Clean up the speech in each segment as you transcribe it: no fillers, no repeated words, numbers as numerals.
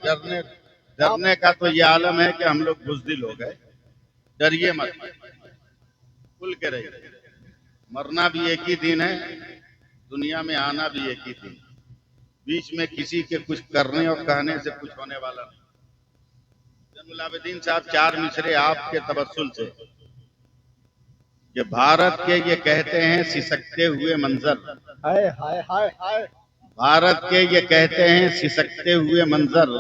डरने डरने का तो ये आलम है कि हम लोग बुज़दिल हो गए। डरिए मत, खुल के रहिए। मरना भी एक ही दिन है, दुनिया में आना भी एक ही दिन। बीच में किसी के कुछ करने और कहने से कुछ होने वाला नहीं। जैनुल आबिदीन साहब चार मिसरे आपके तबस्सुल से कि भारत के ये कहते हैं सिसकते हुए मंजर, हाय हाय हाय हाय, भारत के ये कहते हैं सिसकते हुए मंजर,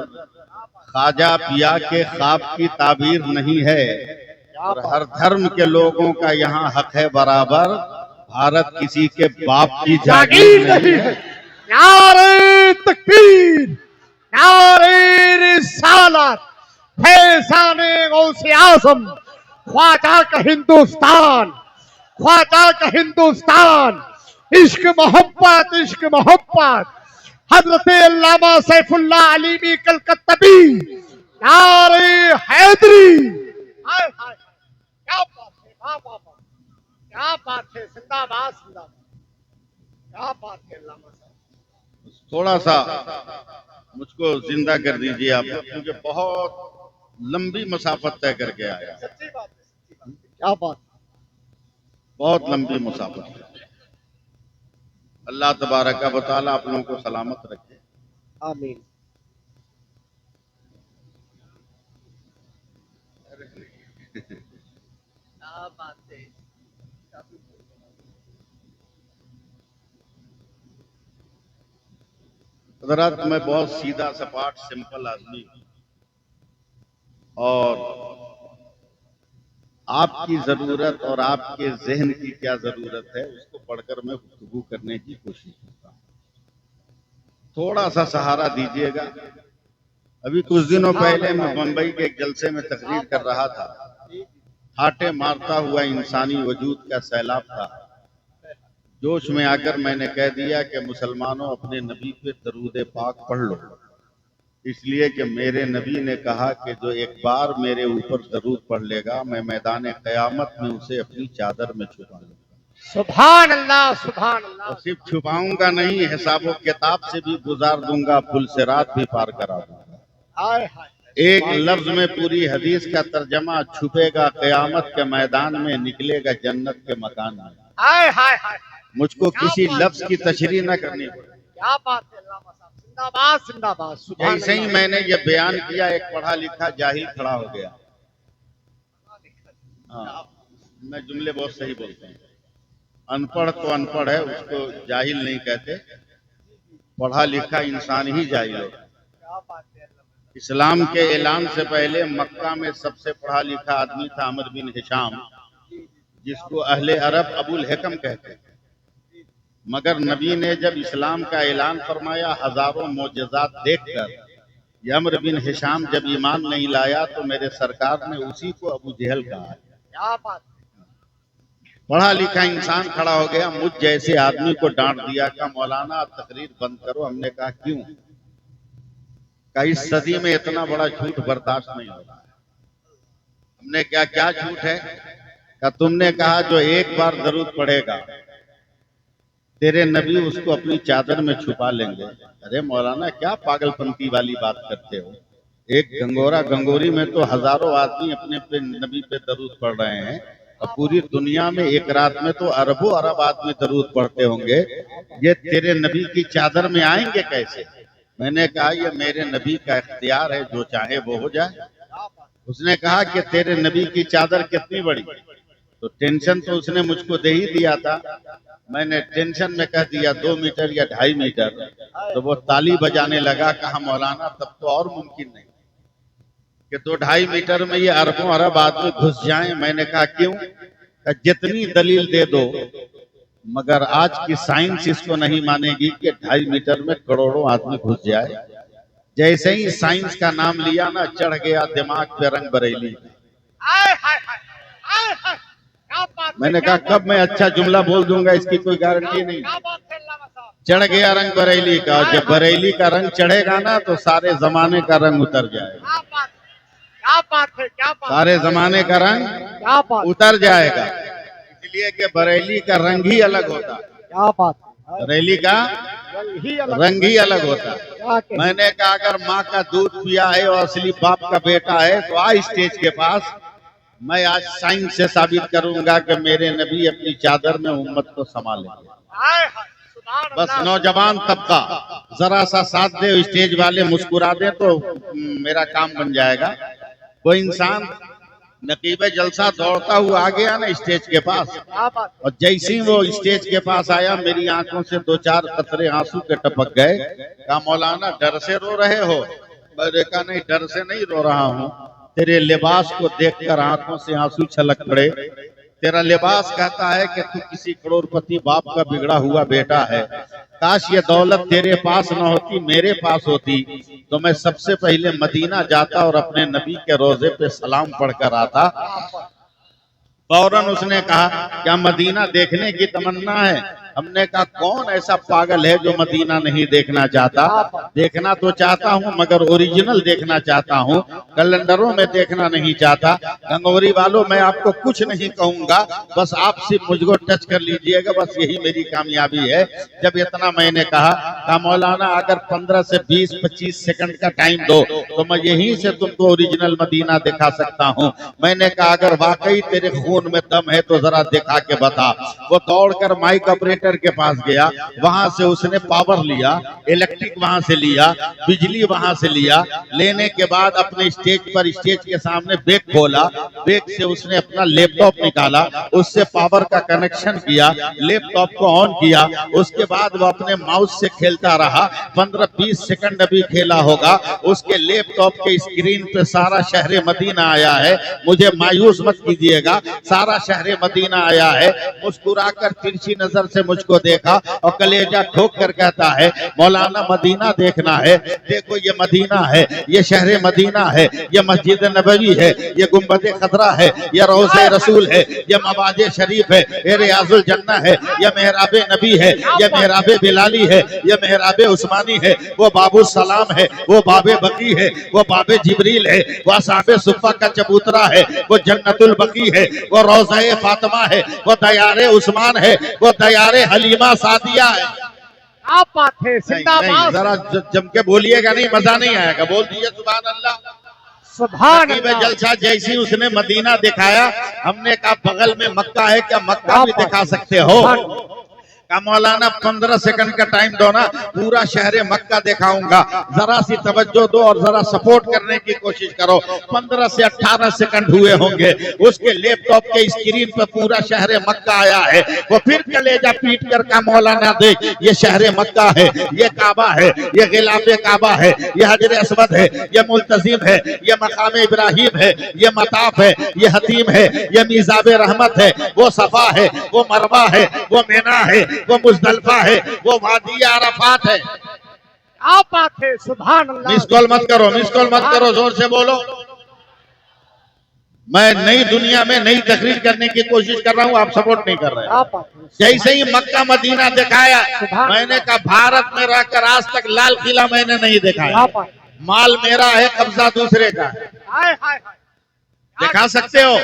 ख्वाजा पिया के ख्वाब की ताबीर नहीं है। और हर धर्म के लोगों का यहाँ हक है बराबर, भारत किसी के बाप की जागीर नहीं है। नारे तकबीर, नारे रिसालत, फैज़ाने गौसे आज़म, ख्वाजा का हिंदुस्तान, ख्वाजा का हिंदुस्तान, इश्क मोहब्बत, इश्क मोहब्बत, हजरत अल्लामा सैफुल्लाह अलीमी कलकत्तबी, नारे हैदरी। हाय हाय, क्या बात है, वाह वाह वाह, क्या बात है, जिंदाबाद जिंदाबाद, क्या बात है अल्लामा साहब। थोड़ा सा मुझको जिंदा कर दीजिए आप, क्योंकि बहुत लंबी मसाफत तय करके आया, सच्ची बात है, सच्ची बात है, क्या बात है। बहुत लंबी मुसाफत। अल्लाह तबारक व तआला आप लोगों को सलामत रखे। आमीन। क्या बात है। हज़रात, मैं बहुत सीधा सपाट सिंपल आदमी हूं और आपकी जरूरत और आपके जहन की क्या जरूरत है उसको पढ़कर मैं गुफ्तगू करने की कोशिश करता हूँ। थोड़ा सा सहारा दीजिएगा। अभी कुछ दिनों पहले मैं मुंबई के एक जलसे में तकरीर कर रहा था। ठाटे मारता हुआ इंसानी वजूद का सैलाब था। जोश में आकर मैंने कह दिया कि मुसलमानों, अपने नबी पे दरूद पाक पढ़ लो, इसलिए कि मेरे नबी ने कहा कि जो एक बार मेरे ऊपर दरूद पढ़ लेगा, मैं मैदान क़यामत में उसे अपनी चादर में छुपा लूंगा। सुभान अल्लाह, सुभान अल्लाह। और सिर्फ छुपाऊंगा नहीं, हिसाब किताब से भी गुजार दूंगा, पुल से रात भी पार करा दूंगा। हाय हाय, एक लफ्ज में पूरी हदीस का तर्जमा, छुपेगा क़यामत के मैदान में, निकलेगा जन्नत के मकान में। हाय हाय हाय, मुझको किसी लफ्ज की तशरीह न करनी पड़े। क्या बात है अल्लामा साहब, जिंदाबाद जिंदाबाद, सुभान जैसे ही अल्लाह। मैंने ये बयान किया, एक पढ़ा लिखा जाहिल खड़ा हो गया। हाँ, मैं जुमले बहुत सही बोलते हैं। अनपढ़ तो अनपढ़ है, उसको जाहिल नहीं कहते, पढ़ा लिखा इंसान ही जाहिल होता है। क्या बात है अल्लामा। इस्लाम के ऐलान से पहले मक्का में सबसे पढ़ा लिखा आदमी था अमर बिन हिशाम, जिसको अहले अरब अबुल हिकम कहते हैं। मगर नबी ने जब इस्लाम का ऐलान फरमाया, हजारों मोजज़ात देखकर, ये अमर बिन हिशाम जब ईमान नहीं लाया, तो मेरे सरकार ने उसी को अबू जहल कहा। क्या बात है। पढ़ा लिखा इंसान खड़ा हो गया, मुझ जैसे आदमी को डांट दिया, कहा मौलाना तकरीर बंद करो। हमने कहा क्यों? कहा इस सदी में इतना बड़ा झूठ बर्दाश्त नहीं हो रहा है। हमने क्या क्या झूठ है? कहा तुमने कहा जो एक बार जरूरत पड़ेगा तेरे नबी उसको अपनी चादर में छुपा लेंगे। अरे मौलाना, क्या पागलपंती वाली बात करते हो? एक गंगोरा गंगोरी में तो हजारों आदमी अपने पे नबी पे दरूद पढ़ रहे हैं, और पूरी दुनिया में एक रात में तो अरबों अरब आदमी दरूद पढ़ते होंगे। ये तेरे नबी की चादर में आएंगे कैसे? मैंने कहा ये मेरे नबी का इख्तियार है, जो चाहे वो हो जाए। उसने कहा कि तेरे नबी की चादर कितनी बड़ी? तो टेंशन तो उसने मुझको दे ही दिया था। मैंने टेंशन में कह दिया 2 मीटर या 2.5 मीटर, तो वो ताली बजाने लगा। कहा मौलाना तब तो और मुमकिन नहीं कि 2-2.5 मीटर में ये अरबों अरब आदमी घुस जाएं। मैंने कहा क्यों? जितनी दलील दे दो, मगर आज की साइंस इसको नहीं मानेगी कि 2.5 मीटर में करोड़ों आदमी घुस जाए। जैसे ही साइंस का नाम लिया ना, चढ़ गया दिमाग पे रंग बरेली। हाय हाय हाय, हाय हाय, क्या बात है। मैंने कहा कब मैं अच्छा जुमला बोल दूंगा, इसकी कोई गारंटी नहीं। क्या बात है अल्लामा साहब। चढ़ गया रंग बरेली का। जब बरेली का रंग चढ़ेगा ना, तो सारे जमाने का रंग उतर जाएगा। क्या बात है, क्या बात है, क्या बात। सारे जमाने का रंग क्या बात, उतर जाएगा, इसलिए कि बरेली का रंग ही अलग होता है। क्या बात। रैली का रंग ही अलग होता है। क्या कहें? मैंने कहा अगर माँ का दूध पिया है और असली बाप का बेटा है तो आ स्टेज के पास। मैं आज साइंस से साबित करूंगा कि मेरे नबी अपनी चादर में उम्मत को संभालेंगे। हाय हाय सुभान बस अल्लाह। नौजवान तबका जरा सा साथ दे, स्टेज वाले मुस्कुरा दे तो मेरा काम बन जाएगा। वो इंसान नकीबे जलसा दौड़ता हुआ आ गया ना स्टेज के पास, क्या बात। और जैसे ही वो स्टेज के पास आया मेरी आंखों से 2-4 कतरे आंसू के टपक गए। कहा मौलाना डर से रो रहे हो? मैंने कहा नहीं, डर से नहीं रो रहा हूँ, तेरे लिबास को देखकर आंखों से आंसू छलक पड़े। तेरा लिबास कहता है कि तू किसी करोड़पति बाप का बिगड़ा हुआ बेटा है। काश ये दौलत तेरे पास न होती, मेरे पास होती तो मैं सबसे पहले मदीना जाता और अपने नबी के रोजे पे सलाम पढ़कर आता। फौरन उसने कहा क्या मदीना देखने की तमन्ना है? हमने कहा कौन ऐसा पागल है जो मदीना नहीं देखना चाहता? देखना तो चाहता हूँ मगर ओरिजिनल देखना चाहता हूँ, कैलेंडरों में देखना नहीं चाहता। गंगोरी वालों मैं आपको कुछ नहीं कहूंगा, बस आप सिर्फ मुझको टच कर लीजिएगा, बस यही मेरी कामयाबी है। जब इतना मैंने कहा मौलाना अगर 15 से 20-25 सेकंड का टाइम दो तो मैं यहीं से तुमको ओरिजिनल मदीना दिखा सकता हूँ। मैंने कहा अगर वाकई तेरे खून में दम है तो जरा दिखा के बता। वो दौड़कर माइक ऑपरेटर के पास गया, वहां से उसने पावर लिया, इलेक्ट्रिक वहां से लिया, बिजली वहां से लिया। लेने के बाद अपने स्टेज पर, स्टेज के सामने बैग खोला, बैग से उसने अपना लैपटॉप निकाला, उससे पावर का कनेक्शन किया, लैपटॉप को ऑन किया। उसके बाद वो अपने माउस से खेलता रहा। 15-20 सेकंड अभी खेला होगा। उसके लैपटॉप के स्क्रीन पे सारा शहर मदीना आया है। मुझे मायूस मत कीजिएगा, सारा शहर मदीना आया है। मुस्कुराकर तिरछी नजर से मुझको देखा और कलेजा ठोक कर कहता है मौलाना मदीना देखना है? देखो ये मदीना है, ये शहर मदीना है, ये मस्जिद नबवी है, ये गुम्बद खतरा है, ये रोज़े रसूल है, ये मवाजे शरीफ है, ये रियाजुल जन्ना है, ये मेहराबे नबी है, ये मेहराबे बिलाली है, ये मेहराबे उस्मानी है, वो बाबू सलाम है, वो बाबे बकी है, वो बाबे जिब्रील है, वो असहाबे सुफ़ा का चबूतरा है, वो जन्नतुल बकी है, वो रोज़े फातिमा है, वो दयारे उस्मान है, वो दयारे हलीमा सादिया है। क्या बात है, नहीं, जिंदाबाद। जरा जम के बोलिएगा, नहीं मजा नहीं आएगा। बोल दीजिए सुभान अल्लाह। सुभान नकीबे अल्लाह। जलसा जैसे ही उसने मदीना दिखाया, हमने कहा बगल में मक्का है, क्या मक्का भी दिखा सकते हो? का मौलाना 15 सेकंड का टाइम दो ना, पूरा शहर मक्का दिखाऊंगा। जरा सी तवज्जो दो और जरा सपोर्ट करने की कोशिश करो। 15 से 18 सेकंड हुए होंगे, उसके लैपटॉप के स्क्रीन पर पूरा शहर मक्का आया है। वो फिर कलेजा पीट कर का मौलाना देख, ये शहर मक्का है, ये काबा है, ये गिलाफे काबा है, ये हजर असवद है, ये मुल्तजिम है, ये मकाम इब्राहिम है, ये मताफ है, ये हतीम है, ये मीज़ाबे रहमत है, वो सफा है, वो मरवा है, वो मीना है, वो मुज़दलिफा है, वो वादी अरफात है। क्या बात है, सुभान अल्लाह। मिस कॉल मत करो, मिस कॉल मत करो, जोर से बोलो। मैं नई दुनिया में नई तकरीर करने की कोशिश कर रहा हूँ, आप सपोर्ट नहीं कर रहे हैं। क्या बात है। जैसे ही मक्का मदीना दिखाया, मैंने कहा भारत में रहकर आज तक लाल किला मैंने नहीं दिखाया। क्या बात है। माल मेरा है, कब्जा दूसरे का है। हाय हाय हाय। दिखा सकते हो?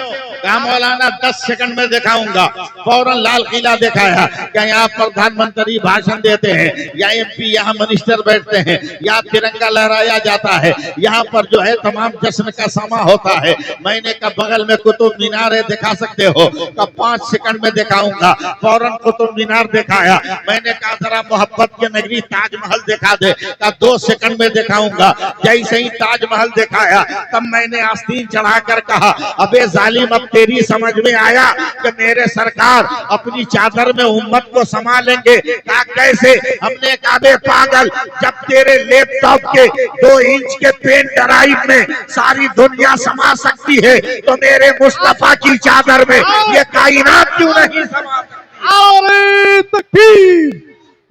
कहा मौलाना 10 सेकंड में दिखाऊंगा। फौरन लाल किला दिखाया। क्या यहाँ प्रधानमंत्री भाषण देते हैं, या एमपी यहाँ मिनिस्टर बैठते हैं, या तिरंगा लहराया जाता है, यहाँ पर जो है तमाम जश्न का समा होता है। मैंने कहा बगल में कुतुब मीनार है, दिखा सकते हो? का 5 सेकंड में दिखाऊंगा। फौरन कुतुब मीनार दिखाया। मैंने कहा जरा मोहब्बत की नगरी ताजमहल दिखा दे। का 2 सेकंड में दिखाऊंगा। जैसे ही ताजमहल दिखाया तब मैंने आस्तीन चढ़ाकर कहा अबे जालिम, अब तेरी समझ में आया कि मेरे सरकार अपनी चादर में उम्मत को संभालेंगे? कहा कैसे? हमने कहा बे पागल, जब तेरे लैपटॉप के 2 इंच के पेन ड्राइव में सारी दुनिया समा सकती है तो मेरे मुस्तफा की चादर में ये कायनात क्यों नहीं समा सकती? नारे तकबीर,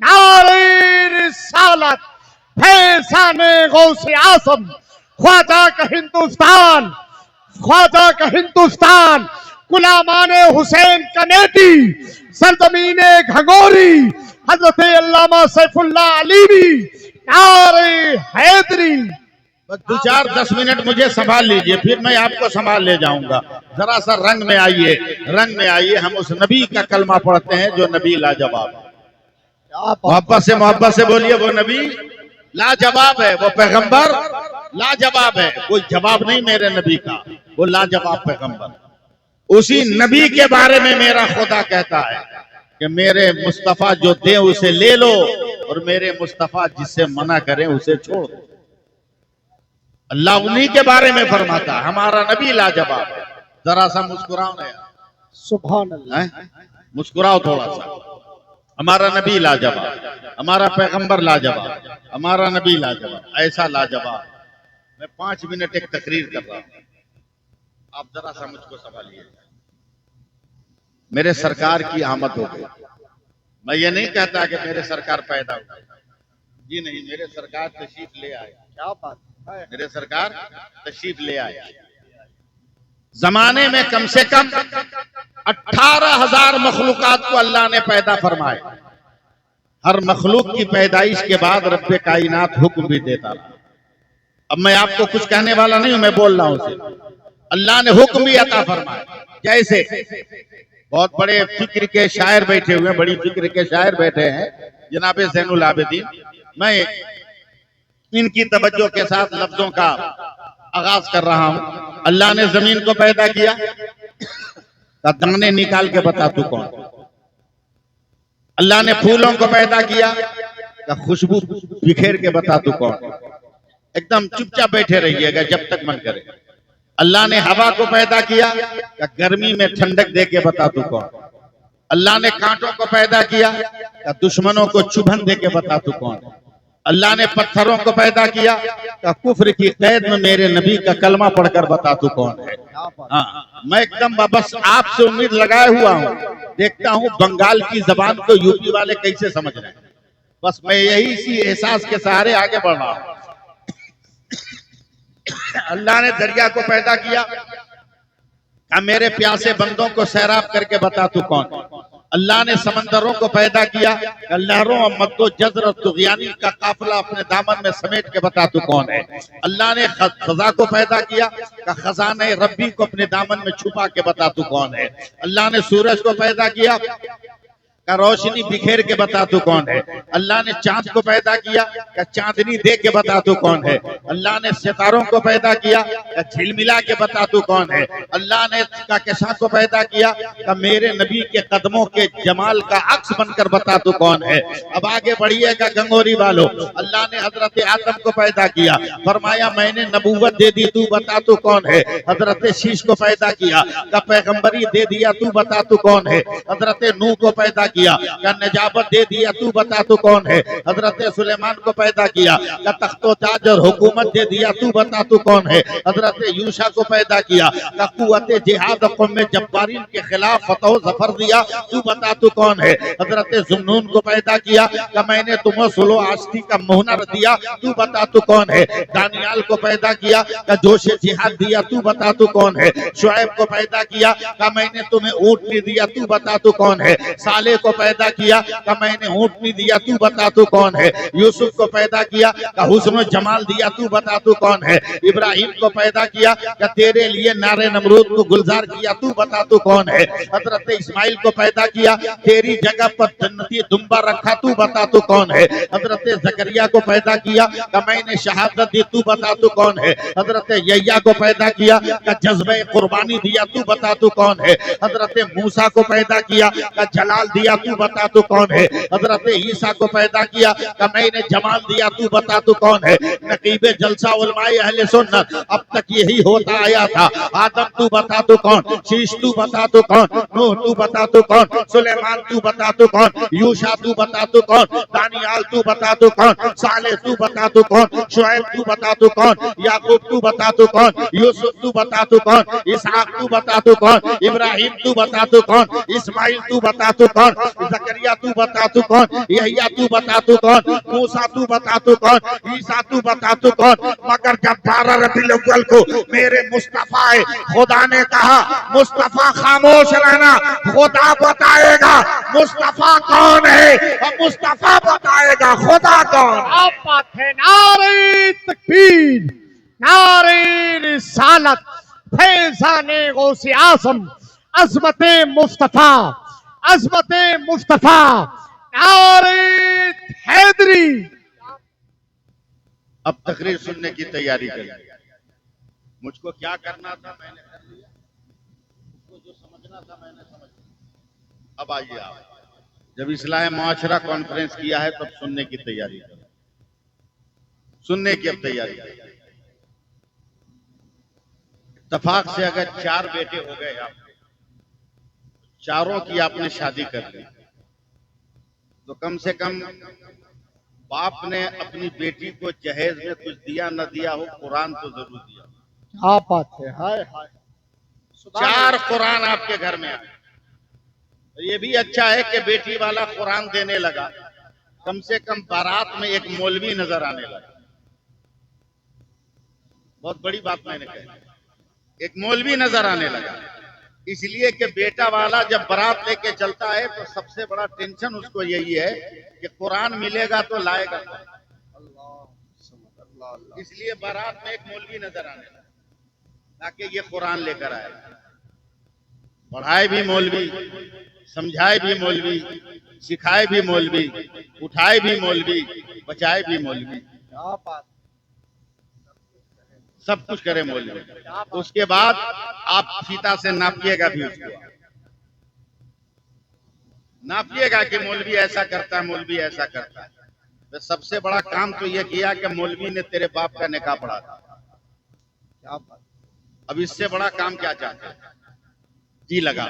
नारे रिसालत, फैज़ाने गौसे आज़म, ख्वाजा का हिंदुस्तान, ख्वाजा का हिंदुस्तान, गुलामाने हुसैन कनेटी, सरजमीने घगोरी, हजरत अल्लामा सैफुल्लाह अलीवी, नारे हैदरी। 2-4-10 मिनट मुझे संभाल लीजिए, फिर मैं आपको संभाल ले जाऊंगा। जरा सा रंग में आइए, रंग में आइए। हम उस नबी का कलमा पढ़ते हैं जो नबी लाजवाब है। मोहब्बत से बोलिए। वो नबी लाजवाब है, वो पैगंबर लाजवाब है। कोई जवाब नहीं मेरे नबी का, वो लाजवाब पैगंबर। उसी नबी के बारे में मेरा खुदा कहता है कि मेरे मुस्तफा जो दे उसे ले लो, और मेरे मुस्तफा जिससे मना करें उसे छोड़ दो। अल्लाह उन्हीं के बारे में फरमाता है, हमारा नबी लाजवाब है। जरा सा मुस्कुराओ ना यार, सुभान अल्लाह। मुस्कुराओ थोड़ा सा। हमारा नबी लाजवाब, हमारा पैगंबर लाजवाब, हमारा नबी लाजवाब, ऐसा लाजवाब। मैं 5 मिनट एक तकरीर कर रहा हूं, आप जरा सा मुझको संभालिए। मेरे सरकार की आमद हो गई। मैं ये नहीं कहता कि मेरे सरकार पैदा हो गई, जी नहीं, मेरे सरकार तशरीफ ले आए। क्या बात है। मेरे सरकार तशरीफ ले आए। जमाने में कम से कम 18,000 मखलूकात को अल्लाह ने पैदा फरमाया। हर मखलूक की पैदाइश के बाद रब्बे कायनात हुक्म भी देता रहा। अब मैं आपको कुछ कहने वाला नहीं हूं, मैं बोल रहा हूं सिर्फ। अल्लाह ने हुक्म भी अता फरमाया। जैसे बहुत बड़े फिक्र के शायर बैठे हुए हैं, बड़ी फिक्र के शायर बैठे हैं, जनाब ज़ैनुल आबिदीन। मैं इनकी तवज्जो के साथ लफ्जों का आगाज कर रहा हूं। अल्लाह ने जमीन को पैदा किया, का दाने निकाल के बता तू कौन। अल्लाह ने फूलों को पैदा किया, का खुशबू बिखेर के बता तू कौन। एकदम चुपचाप बैठे रहिएगा जब तक मन करे। अल्लाह ने हवा को पैदा किया, का गर्मी में ठंडक दे के बता तू कौन। अल्लाह ने कांटों को पैदा किया, का दुश्मनों को चुभन दे के बता तू कौन। अल्लाह ने पत्थरों को पैदा किया, का कुफ्र की कैद में मेरे नबी का कलमा पढ़कर बता तू कौन है। हाँ, मैं एकदम बस आपसे उम्मीद लगाए हुआ हूँ, देखता हूँ बंगाल की जबान को यूपी वाले कैसे समझ रहे हैं। बस मैं यही सी एहसास के सहारे आगे बढ़ रहा हूँ। अल्लाह ने दरिया को पैदा किया, का मेरे प्यासे बंदों को सैराब करके बता तू कौन। अल्लाह ने समंदरों को पैदा किया, लहरों और मद्दो जज़र और तुग़यानी का काफिला अपने दामन में समेट के बता तू कौन है। अल्लाह ने खजा को पैदा किया, का खजाने रब्बी को अपने दामन में छुपा के बता तू कौन है। अल्लाह ने सूरज को पैदा किया, का रोशनी बिखेर के बता तू कौन है। अल्लाह ने चांद को पैदा किया, का चांदनी दे के बता तू कौन है। अल्लाह ने सितारों को पैदा किया, का झिलमिला के बता तू कौन है। अल्लाह ने कहकशां को पैदा किया, का मेरे नबी के कदमों के जमाल का अक्स बनकर बता तू कौन है। अब आगे बढ़िएगा गंगोरी वालों। अल्लाह ने हजरत आदम को पैदा किया, फरमाया मैंने नबूवत दे दी, तू बता तू कौन है। हजरत शीश को पैदा किया, का पैगंबरी दे दिया, तू बता तू कौन है। हजरत नूह को पैदा किया, का नजाबत दे दिया, तू बता तू कौन है। हजरत सुलेमान को पैदा किया, का तख्तो ताज और हुकूमत दे दिया, तू बता तू कौन है। हजरत यूशा को पैदा किया, का कुव्वत जिहाद कौम जब्बारीन के खिलाफ फतह जफर दिया, तू बता तू कौन है। हजरत जुन्नून को पैदा किया, का मैंने तुम्हें सुलो आस्ती का मुहनर दिया, तू बता तू कौन है। दानियाल को पैदा किया, का जोश जिहाद दिया, तू बता तू कौन है। शुएब को पैदा किया, का मैंने तुम्हें ऊँटनी दिया, तू बता तू कौन है। साले को पैदा किया, का मैंने ऊँटनी दिया, तू बता तू कौन है। यूसुफ को पैदा किया, का हुस्न जमाल दिया, तू बता तू कौन है। इब्राहिम को पैदा किया, का तेरे लिए नारे नमरूद को गुलजार किया, तू बता तू कौन है। हजरत इस्माइल को पैदा किया, तेरी जगह पर जन्नती दुम्बा रखा, तू बता तू कौन है। हजरत जकरिया को पैदा किया, का मैंने शहादत दी, तू बता तू कौन है। हजरत यह्या को पैदा किया, का जज्बे कुर्बानी दिया, तू बता तू कौन है। हजरत मूसा को पैदा किया, का जलाल दिया, तू बता तू कौन है। हजरत ईसा को पैदा किया, का मैंने जमाल दिया, तू बता तू कौन है। नकीबे जलसा उलमाए अहले सुन्नत, अब तक यही होता आया था। आदम तू बता तू कौन, शीश तू बता तू कौन, नूह तू बता तू कौन, सुलेमान तू बता तू कौन, यूशा तू बता तू कौन, दानियाल तू बता तू कौन, साले तू बता तू कौन, शुएब तू बता तू कौन, याकूब तू बता तू कौन, यूसुफ तू बता तू कौन, इसहाक तू बता तू कौन, इब्राहिम तू बता तू कौन, इस्माइल तू बता तू कौन, जकरिया तू बता तू कौन, यह्या तू बता तू कौन, मूसा तू बता तू कौन, ईसा तू बता तू कौन। मगर जब 12 रबीउल अव्वल को मेरे मुस्तफा खुदा ने कहा मुस्तफा खामोश रहना, खुदा बताएगा मुस्तफा कौन है, और मुस्तफा बताएगा खुदा कौन। आप बात है। नारे तकबीर, नारे रिसालत, फैज़ाने गौसे आज़म, अज़मत मुस्तफा, अज़मत मुस्तफा, नारे हैदरी। अब तकरीर सुनने की तैयारी करें। मुझको क्या करना था मैंने कर लिया, मुझको जो समझना था मैंने समझ लिया। अब आइए आप, जब इस्लाह मुआशरा कॉन्फ्रेंस किया है तब सुनने की तैयारी करें, सुनने की अब तैयारी करें। इत्तेफाक से अगर 4 बेटे हो गए आपके, चारों की आपने शादी कर ली, तो कम से कम बाप ने अपनी बेटी को जहेज में कुछ दिया न दिया हो, कुरान तो जरूर दिया। क्या बात है, हाय हाय। 4 कुरान आपके घर में आए। तो ये भी अच्छा है कि बेटी वाला कुरान देने लगा, कम से कम बारात में एक मौलवी नजर आने लगा। बहुत बड़ी बात मैंने कही, एक मौलवी नजर आने लगा। इसलिए कि बेटा वाला जब बारात लेके चलता है तो सबसे बड़ा टेंशन उसको यही है कि कुरान मिलेगा तो लाएगा। इसलिए बारात में एक मौलवी नजर आने लगा ताकि ये कुरान लेकर आए। पढ़ाए भी मौलवी, समझाए भी मौलवी, सिखाए भी मौलवी, उठाए भी मौलवी, बचाए भी मौलवी, क्या बात, सब कुछ करे मौलवी। उसके बाद आप फीता से नापिएगा भी उसको, नापिएगा कि मौलवी ऐसा करता है, मौलवी ऐसा करता है। तो सबसे बड़ा काम तो यह किया कि मौलवी ने तेरे बाप का निकाह पढ़ा था। क्या बात। अब इससे बड़ा काम क्या चाहते हैं? जी लगा।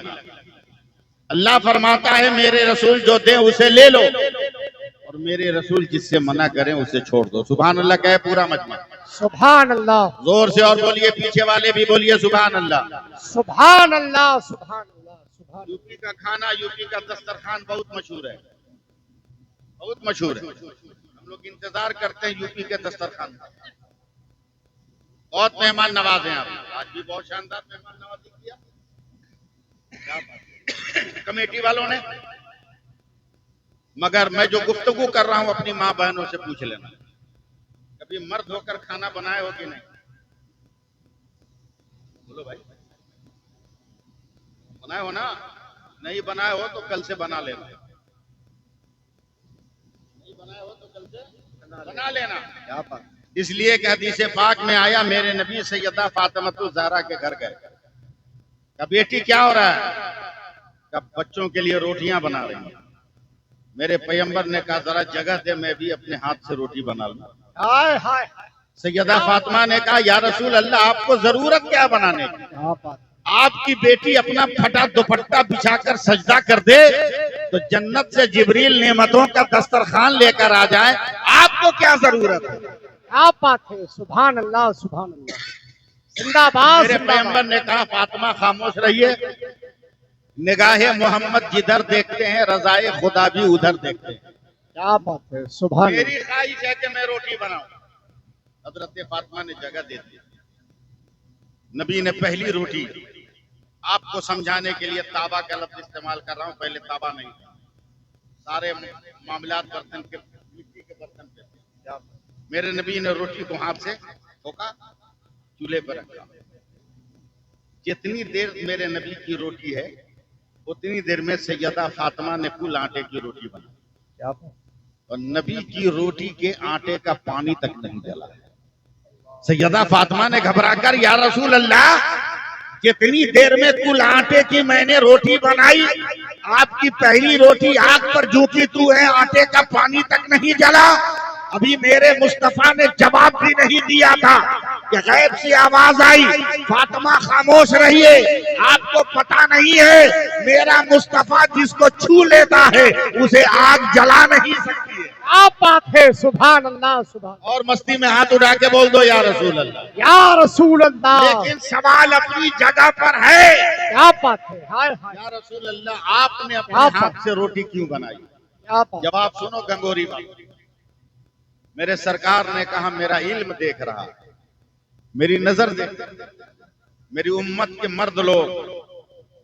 अल्लाह फरमाता है मेरे रसूल जो दे उसे ले लो, और मेरे रसूल जिससे मना करें उसे छोड़ दो। सुभान अल्लाह कहे पूरा मजमा। सुभान अल्लाह, जोर से और बोलिए, पीछे वाले भी बोलिए सुभान अल्लाह। सुभान अल्लाह, सुभान अल्लाह, सुभान। यूपी का खाना, यूपी का दस्तरखान बहुत मशहूर है, बहुत मशहूर है। हम लोग इंतजार करते हैं यूपी के दस्तरखान का। बहुत मेहमान नवाज हैं आप, आज भी बहुत शानदार मेहमान नवाजी किया कमेटी वालों ने। मगर मैं जो गुफ्तगू कर रहा हूं अपनी माँ बहनों से पूछ लेना, कभी मर्द होकर खाना बनाए हो कि नहीं? बोलो भाई, बनाए हो ना? नहीं बनाए हो तो कल से बना लेना, नहीं बनाए हो तो कल से बना लेना। क्या बात। इसलिए कि हदीस पाक में आया, मेरे नबी सैयदा फातिमा ज़हरा के घर गए, का बेटी क्या हो रहा है? का बच्चों के लिए रोटियां बना रही हैं। मेरे पैगंबर ने कहा जरा जगह दे, मैं भी अपने हाथ से रोटी बना लूं। हाय हाय। सैयदा फातिमा ने कहा या रसूल अल्लाह, आपको जरूरत क्या बनाने की? क्या बात। आपकी बेटी अपना फटा दुपट्टा बिछाकर सजदा कर दे तो जन्नत से जिब्रील नेमतों का दस्तरखान लेकर आ जाए, आपको क्या जरूरत है? क्या बात है, सुभान अल्लाह, सुभान अल्लाह, जिंदाबाद। मेरे पैगंबर ने कहा फातिमा खामोश रहिए, निगाहे मोहम्मद जिधर देखते हैं रजाए खुदा भी उधर देखते हैं। क्या बात है, सुभान। मेरी ख्वाहिश है कि मैं रोटी बनाऊं। हजरत फातिमा ने जगह दे दी। नबी ने पहली रोटी, आपको समझाने के लिए ताबा का लफ्ज इस्तेमाल कर रहा हूं, पहले ताबा नहीं था, सारे मामलात बर्तन के, मिट्टी के बर्तन पे थे। मेरे नबी ने रोटी को हाथ से ठोका, चूल्हे पर रखा। जितनी देर मेरे नबी की रोटी है उतनी देर में सैयदा फातिमा ने कुल आटे की रोटी बनाई। क्या बात। और नबी की रोटी के आटे का पानी तक नहीं जला। सैयदा फातिमा ने घबराकर या रसूल अल्लाह, कितनी देर में कुल आटे की मैंने रोटी बनाई, आपकी पहली रोटी आग पर झोंकी तू है, आटे का पानी तक नहीं जला। अभी मेरे मुस्तफा ने जवाब भी नहीं दिया था कि गैब से आवाज आई, फातिमा खामोश रहिए, आपको पता नहीं है मेरा मुस्तफा जिसको छू लेता है उसे आग जला नहीं सकती है। क्या बात है, सुभान अल्लाह, सुभान। और मस्ती में हाथ उठा के बोल दो या रसूल अल्लाह, या रसूल अल्लाह। लेकिन सवाल अपनी जगह पर है। क्या बात है, हाय हाय। या रसूल अल्लाह, आपने अपने हाथ से रोटी क्यों बनाई? क्या बात। जवाब सुनो गंगोरी बाबा। मेरे सरकार ने कहा मेरा इल्म देख रहा, मेरी नजर देख, मेरी उम्मत के मर्द लोग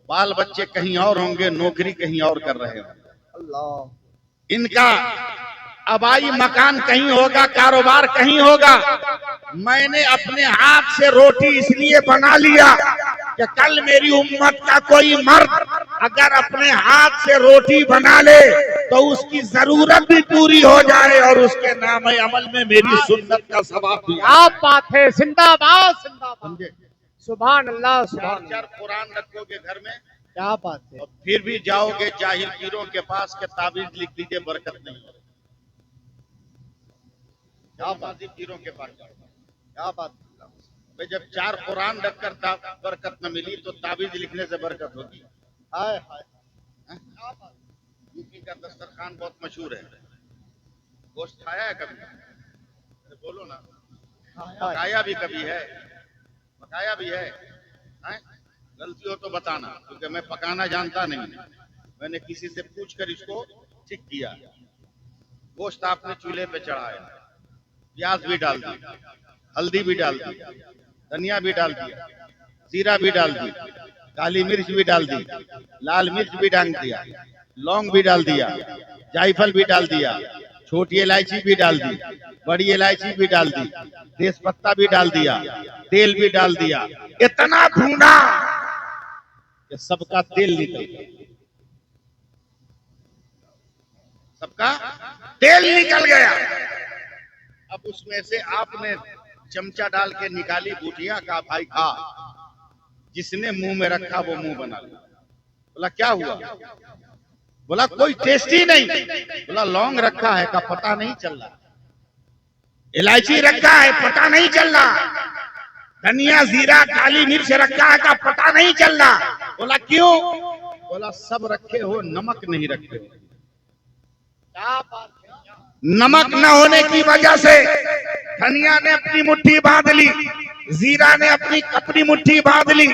बाल बच्चे कहीं और होंगे, नौकरी कहीं और कर रहे होंगे, अल्लाह, इनका आबाई मकान कहीं होगा, कारोबार कहीं होगा। मैंने अपने हाथ से रोटी इसलिए बना लिया कि कल मेरी उम्मत का कोई मर्द अगर अपने हाथ से रोटी बना ले तो उसकी जरूरत भी पूरी हो जाए और उसके नाम अमल में मेरी सुन्नत का सवाब भी। क्या बात है, जिंदाबाद जिंदाबाद। समझे? सुभान अल्लाह चार सुभान चार कुरान रखोगे घर में क्या बात है। और फिर भी जाओगे जाहिल पीरों के पास के ताबीज लिख दीजिए, बरकत नहीं हो। क्या बात है, पीरों के पास जाओ, क्या बात है। भाई जब चार कुरान रखकर बरकत न मिली तो ताबीज लिखने से बरकत होगी। हाय हाय, यूपी का दस्तरखान बहुत मशहूर है। गोश्त खाया है कभी? अरे बोलो ना। पकाया भी कभी है? पकाया भी है? गलती हो तो बताना, क्योंकि मैं पकाना जानता नहीं। मैंने किसी से पूछकर इसको ठीक किया। गोश्त आपने चूल्हे पे चढ़ाया, प्याज भी डाल दी, हल्दी भी डाल दी, धनिया भी डाल दिया, जीरा भी डाल दी, काली मिर्च भी डाल दी, लाल मिर्च भी डाल दिया, लौंग भी डाल दिया, जायफल भी डाल दिया, छोटी इलायची भी डाल दी, बड़ी इलायची भी डाल दी, तेज पत्ता भी डाल दिया, तेल भी डाल दिया। इतना भूना कि सबका तेल निकल गया, सबका तेल निकल गया। अब उसमें से आपने चमचा डाल के निकाली बूटियां, का भाई खा। जिसने मुंह में रखा वो मुंह बना लिया। बोला क्या हुआ? बोला कोई टेस्ट ही नहीं। बोला लौंग रखा है, का पता नहीं चल रहा, इलायची रखा है पता नहीं चल रहा, धनिया जीरा काली मिर्च रखा है का पता नहीं चल रहा। बोला क्यों? बोला सब रखे हो, नमक नहीं रखे हो। क्या बात है। नमक न होने की वजह से धनिया ने अपनी मुट्ठी बांध ली, जीरा ने अपनी मुट्ठी बांध ली,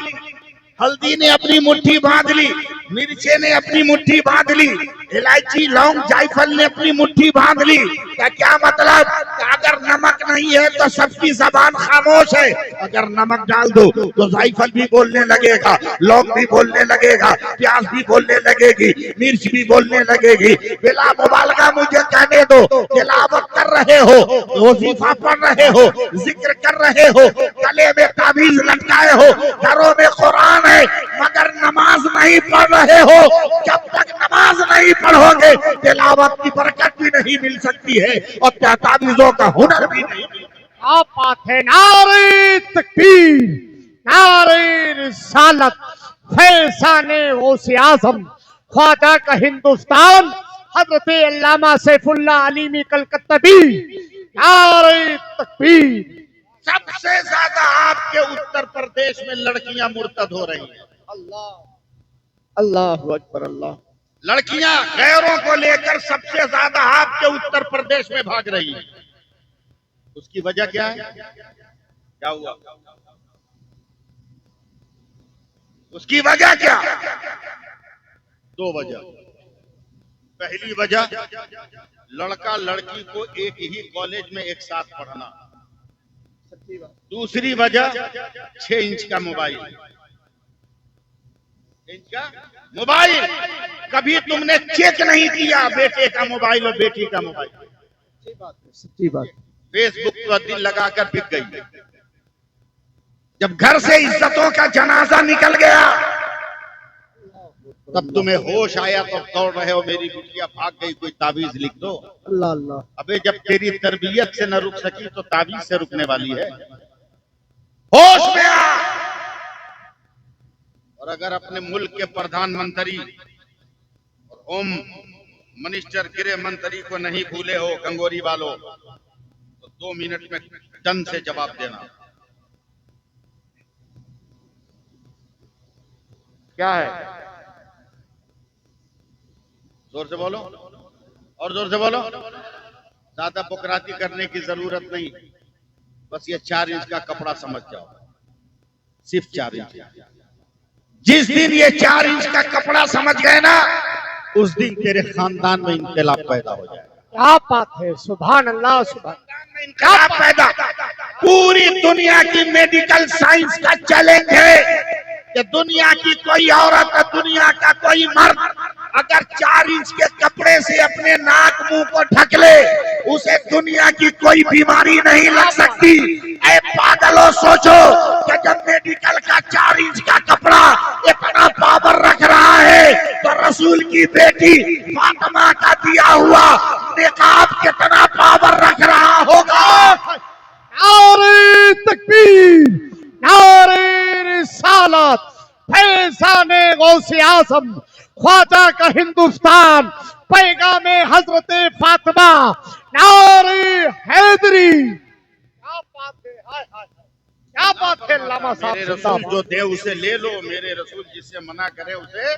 हल्दी ने अपनी मुट्ठी बांध ली, मिर्चे ने अपनी मुट्ठी बांध ली, इलायची लौंग जायफल ने अपनी मुट्ठी बांध ली। क्या मतलब? अगर नमक नहीं है तो सबकी जबान खामोश है। अगर नमक डाल दो तो जायफल भी बोलने लगेगा, लौंग भी बोलने लगेगा, प्याज भी बोलने लगेगी, मिर्च भी बोलने लगेगी। बिला मुबालगा मुझे कहने दो, तिलावत कर रहे हो, वजीफा पढ़ रहे हो, जिक्र कर रहे हो, गले में ताबीज लटकाए हो, घरों में कुरान है, मगर नमाज नहीं पढ़ रहे हो। जब तक नमाज नहीं पढ़ोगे तिलावत की बरकत भी नहीं मिल सकती है और क्या ताबीजों का हुनर भी नहीं। क्या बात है। नारे तकबीर, नारे रिसालत, फैज़ाने गौसे आज़म, ख्वाजा का हिंदुस्तान, हजरत अल्लामा सैफुल्लाह अलीमी कलकत्तवी। नारे तकबीर। सबसे ज्यादा आपके उत्तर प्रदेश में लड़कियां मुर्तद हो रही हैं। अल्लाह अल्लाहु अकबर। अल्लाह। लड़कियां गैरों को लेकर सबसे ज्यादा आपके उत्तर प्रदेश में भाग रही हैं। उसकी वजह क्या है? क्या हुआ? उसकी वजह क्या? दो वजह। पहली वजह, लड़का लड़की को एक ही कॉलेज में एक साथ पढ़ना। दूसरी वजह 6 इंच का मोबाइल। इंच का मोबाइल कभी तुमने चेक नहीं किया, बेटे का मोबाइल और बेटी का मोबाइल। सच्ची बात। फेसबुक पर दिल लगाकर बिक गई। जब घर से इज्जतों का जनाजा निकल गया तब तुम्हें होश आया तो दौड़ रहे हो, मेरी बिटिया भाग गई, कोई ताबीज लिख दो। अल्लाह अल्लाह। अबे जब तेरी तरबियत से न रुक सकी तो ताबीज से रुकने वाली है। होश में आ। और अगर अपने मुल्क के प्रधानमंत्री और होम मिनिस्टर गृह मंत्री को नहीं भूले हो गंगोरी वालों, तो 2 मिनट में टन से जवाब देना। क्या है? जोर से बोलो, और जोर से बोलो। ज्यादा बुकराती करने की जरूरत नहीं, बस ये 4 इंच का कपड़ा समझ जाओ, सिर्फ 4 इंच। जिस दिन ये 4 इंच का कपड़ा समझ गए ना, उस दिन तेरे खानदान में इंकलाब पैदा हो जाएगा। क्या बात है। सुभान अल्लाह सुभान। इंकलाब पैदा। पूरी दुनिया की मेडिकल साइंस का चैलेंज है कि दुनिया की कोई औरत, दुनिया का कोई मर्द अगर 4 इंच के कपड़े से अपने नाक मुंह को ढक ले, उसे दुनिया की कोई बीमारी नहीं लग सकती। ऐ पागलों, सोचो कि जब मेडिकल का 4 इंच का कपड़ा इतना पावर रख रहा है तो रसूल उनकी बेटी फातिमा का दिया हुआ निकाब कितना पावर रख रहा होगा। नारे तकबीर, नारे रिसालत, फैज़ाने गौसे आज़म, ख्वाजा का हिंदुस्तान, पैगामे हजरत फातिमा, नारे हैदरी। क्या बात है, हाय हाय, क्या बात है लामा साहब। मेरे रसूल जो दे उसे ले लो, मेरे रसूल जिससे मना करे उसे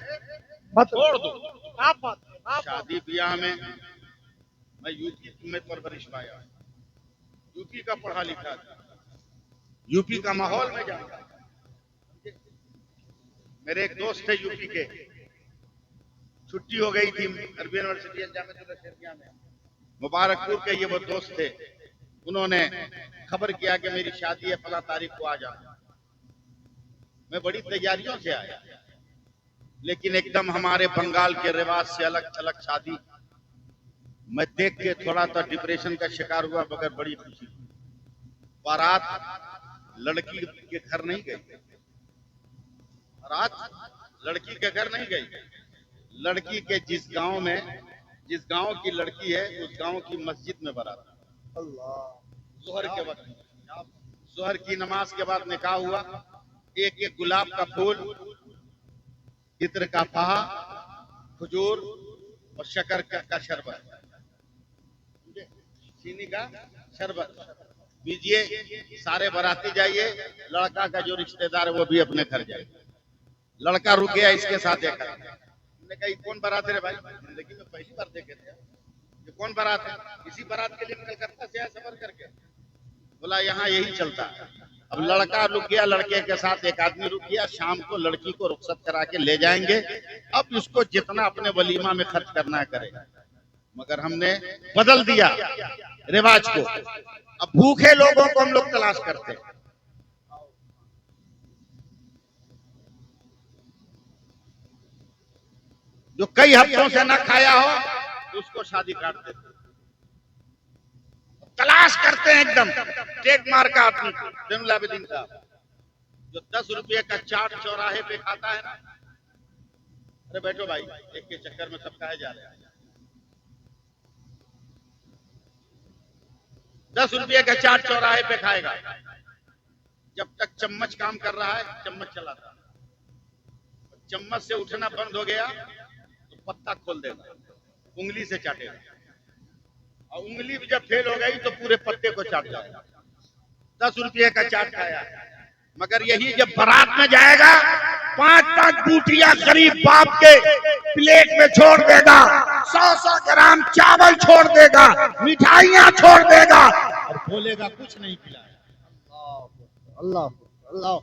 छोड़ दो। क्या बात है, क्या बात है। शादी ब्याह में मैं यूपी में परवरिश पाया, यूपी का पढ़ा लिखा था, यूपी का माहौल में जानता। मेरे एक दोस्त थे यूपी के, छुट्टी हो गई थी अरबी यूनिवर्सिटी जामिया में, मुबारकपुर के ये वो दोस्त थे। उन्होंने खबर किया कि मेरी शादी है फला तारीख को आ जाना। मैं बड़ी तैयारियों से आया, लेकिन एकदम हमारे बंगाल के रिवाज से अलग थलग शादी। मैं देख के थोड़ा सा डिप्रेशन का शिकार हुआ, मगर बड़ी खुशी। बारात लड़की के घर नहीं गई, बारात लड़की के घर नहीं गई। लड़की के जिस गांव की लड़की है, उस गांव की मस्जिद में बारात। जोहर के वक्त, जोहर की नमाज के बाद निकाह हुआ। एक एक गुलाब का फूल, इत्र का फाहा, खजूर और शक्कर का शरबत, चीनी का शरबत दीजिए। सारे बाराती जाइए, लड़का का जो रिश्तेदार है वो भी अपने घर जाए। लड़का रुक गया इसके साथ देखा। हमने कहा कौन बारात है भाई? जिंदगी में पहली बार देखे थे। ये कौन बारात है? इसी बारात के लिए कलकत्ता से आया सफर करके। बोला यहाँ यही चलता है। अब लड़का रुक गया, लड़के के साथ एक आदमी रुक गया। शाम को लड़की को रुखसत करा के ले जाएंगे। अब इसको जितना अपने वलीमा में खर्च करना है करेगा। मगर हमने बदल दिया रिवाज को। अब भूखे लोगों को हम लोग तलाश करते हैं। जो कई हफ्तों से न खाया हो उसको शादी काट देते, तलाश करते हैं एकदम टेक मार का आदमी को। जैनुल आबिदीन साहब जो 10 रुपये का चाट चौराहे पे खाता है ना। अरे बैठो भाई, एक के चक्कर में सब खाए जा रहे हैं। 10 रुपये का चाट चौराहे पे खाएगा। जब तक चम्मच काम कर रहा है चम्मच चलाता, चम्मच से उठना बंद हो गया तो पत्ता खोल देगा, उंगली से चाटेगा। और उंगली भी जब फेल हो गई तो पूरे पत्ते को चाट जाएगा। 10 रुपये का चाट खाया। मगर यही जब बारात में जाएगा 5-5 बूटियां गरीब बाप के प्लेट में छोड़ देगा, 100-100 ग्राम चावल छोड़ देगा, मिठाइयां छोड़ देगा और बोलेगा कुछ नहीं खिलाया। अल्लाह अल्लाह,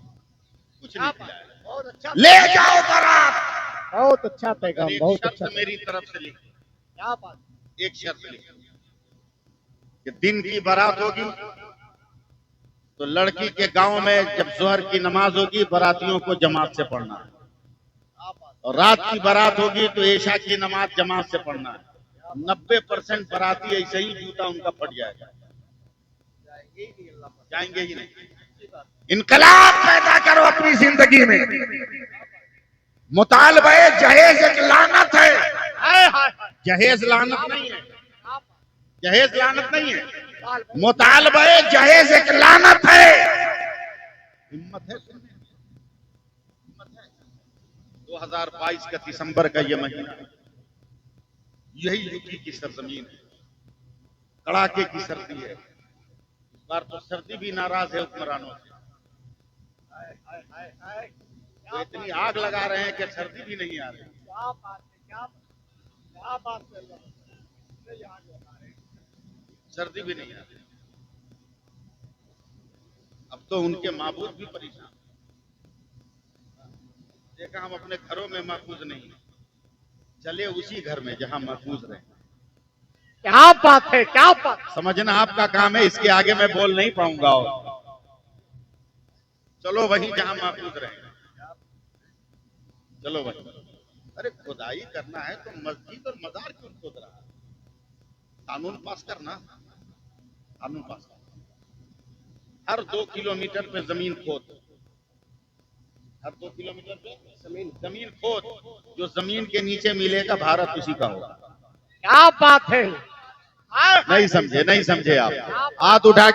कुछ नहीं खिलाया। बहुत अच्छा, ले जाओ बारात। बहुत अच्छा पैगाम, एक बहुत शर्त अच्छा। मेरी तरफ से लिखी, क्या बात, एक शर्त लिखी कि दिन की बारात होगी तो लड़की के गांव में जब जोहर की नमाज होगी बारातियों को जमात से पढ़ना है, और रात की बारात होगी तो ऐशा की नमाज जमात से पढ़ना है। 90% बाराती ऐसे ही जूता उनका फट जाएगा, जाएंगे ही नहीं। इनकलाब पैदा करो अपनी जिंदगी में। मुतालबे जहेज एक लानत है। हाय हाय हाय, जहेज लानत नहीं है, जहेज लानत नहीं है। मुतालबे जहेज एक लानत है। हिम्मत है, हिम्मत है। 2022 का दिसंबर का ये महीना, यही यूपी की सरजमीन है, कड़ाके की सर्दी है। इस बार तो सर्दी भी नाराज है हुक्मरानों से। तो इतनी आग लगा रहे हैं कि सर्दी भी नहीं आ रही। क्या बात है, क्या बात है। सर्दी भी नहीं आ रही। अब तो उनके माबूद भी परेशान। देखा हम अपने घरों में महफूज नहीं, चले उसी घर में जहां महफूज रहे। क्या बात है, क्या बात। समझना आपका काम है, इसके आगे मैं बोल नहीं पाऊंगा। और चलो वहीं जहां महफूज रहे, चलो वहीं। अरे खुदाई करना है तो मस्जिद और मजार क्यों खोद रहा है? कानून पास करना, कानून पास करना। हर 2 किलोमीटर पे जमीन खोद, हर 2 किलोमीटर पे जमीन खोद, जो जमीन के नीचे मिलेगा भारत उसी का होगा। क्या बात है। नहीं समझे आप। हाथ उठा के